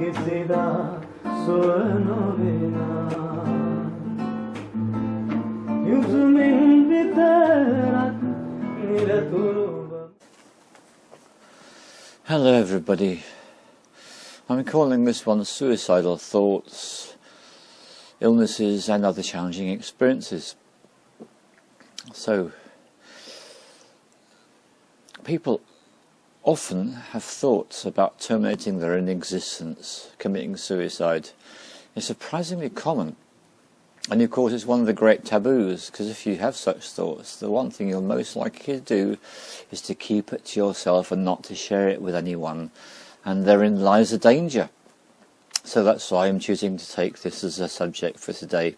Suicidal, Hello everybody, I'm calling this one Suicidal Thoughts, Illnesses and Other Challenging Experiences. So, people often have thoughts about terminating their own existence, committing suicide. It's surprisingly common, and of course it's one of the great taboos, because if you have such thoughts, the one thing you're most likely to do is to keep it to yourself and not to share it with anyone, and therein lies the danger. So that's why I'm choosing to take this as a subject for today.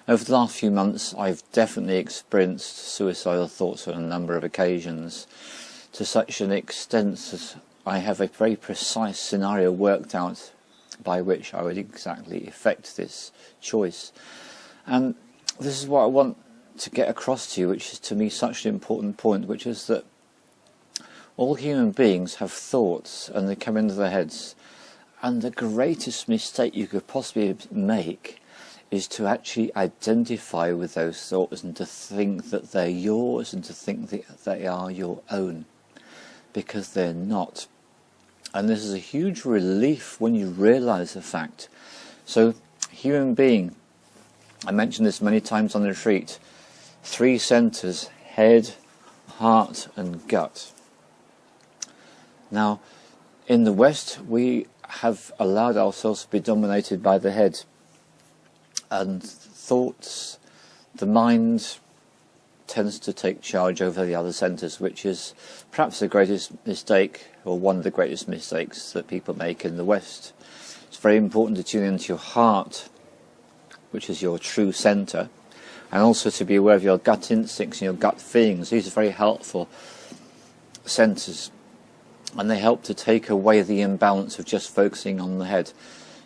Over the last few months I've definitely experienced suicidal thoughts on a number of occasions, to such an extent that I have a very precise scenario worked out by which I would exactly effect this choice. And this is what I want to get across to you, which is to me such an important point, which is that all human beings have thoughts and they come into their heads, and the greatest mistake you could possibly make is to actually identify with those thoughts and to think that they're yours and to think that they are your own, because they're not. And this is a huge relief when you realise the fact. So, human being, I mentioned this many times on the retreat, 3 centres: head, heart and gut. Now, in the West we have allowed ourselves to be dominated by the head, and thoughts, the mind tends to take charge over the other centres, which is perhaps the greatest mistake, or one of the greatest mistakes that people make in the West. It's very important to tune into your heart, which is your true centre, and also to be aware of your gut instincts and your gut feelings. These are very helpful centres, and they help to take away the imbalance of just focusing on the head.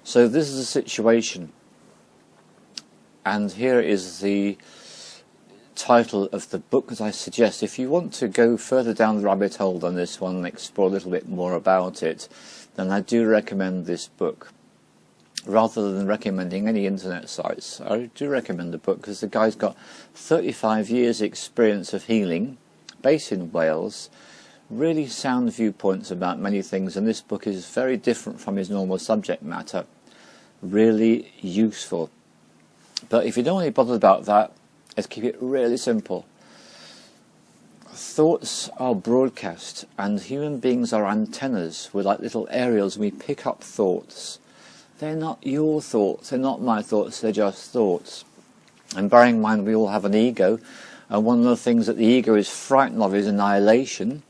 So this is a situation, and here is the title of the book that I suggest. If you want to go further down the rabbit hole on this one and explore a little bit more about it, then I do recommend this book. Rather than recommending any internet sites, I do recommend the book because the guy's got 35 years experience of healing, based in Wales, really sound viewpoints about many things, and this book is very different from his normal subject matter, really useful. But if you don't want to be bothered about that, let's keep it really simple. Thoughts are broadcast, and human beings are antennas. We're like little aerials, and we pick up thoughts. They're not your thoughts, they're not my thoughts, they're just thoughts. And bearing in mind we all have an ego, and one of the things that the ego is frightened of is annihilation.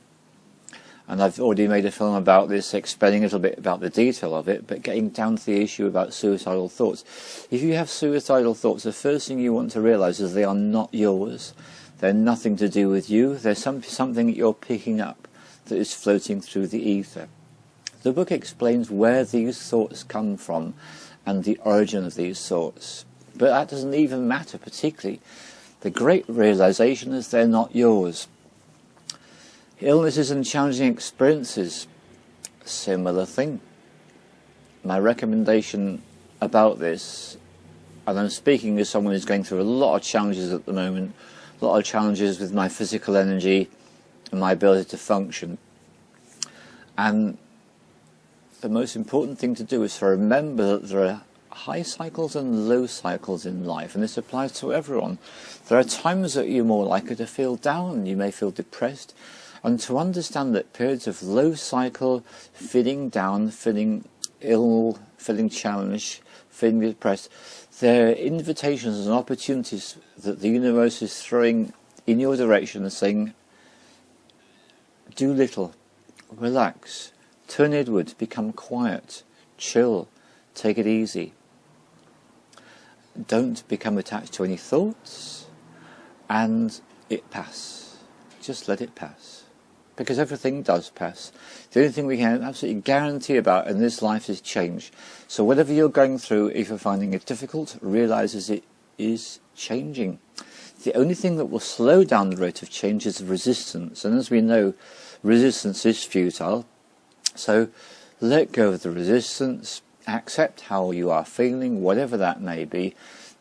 And I've already made a film about this, explaining a little bit about the detail of it, but getting down to the issue about suicidal thoughts. If you have suicidal thoughts, the first thing you want to realise is they are not yours. They're nothing to do with you. There's something that you're picking up that is floating through the ether. The book explains where these thoughts come from and the origin of these thoughts. But that doesn't even matter particularly. The great realisation is they're not yours. Illnesses and challenging experiences, similar thing. My recommendation about this, and I'm speaking as someone who's going through a lot of challenges at the moment, a lot of challenges with my physical energy and my ability to function. And the most important thing to do is to remember that there are high cycles and low cycles in life, and this applies to everyone. There are times that you're more likely to feel down, you may feel depressed, and to understand that periods of low cycle, feeling down, feeling ill, feeling challenged, feeling depressed, they're invitations and opportunities that the universe is throwing in your direction and saying, do little, relax, turn inward, become quiet, chill, take it easy. Don't become attached to any thoughts, and it pass. Just let it pass. Because everything does pass. The only thing we can absolutely guarantee about in this life is change. So whatever you're going through, if you're finding it difficult, realise it is changing. The only thing that will slow down the rate of change is resistance. And as we know, resistance is futile. So Let go of the resistance, accept how you are feeling, whatever that may be.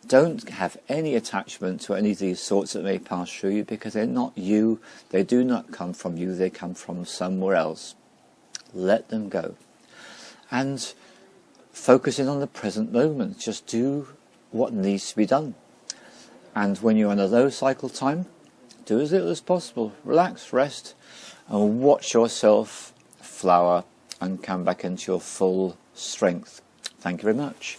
Don't have any attachment to any of these thoughts that may pass through you, because they're not you, they do not come from you, they come from somewhere else. Let them go. And focus in on the present moment. Just do what needs to be done. And when you're on a low cycle time, do as little as possible. Relax, rest, and watch yourself flower and come back into your full strength. Thank you very much.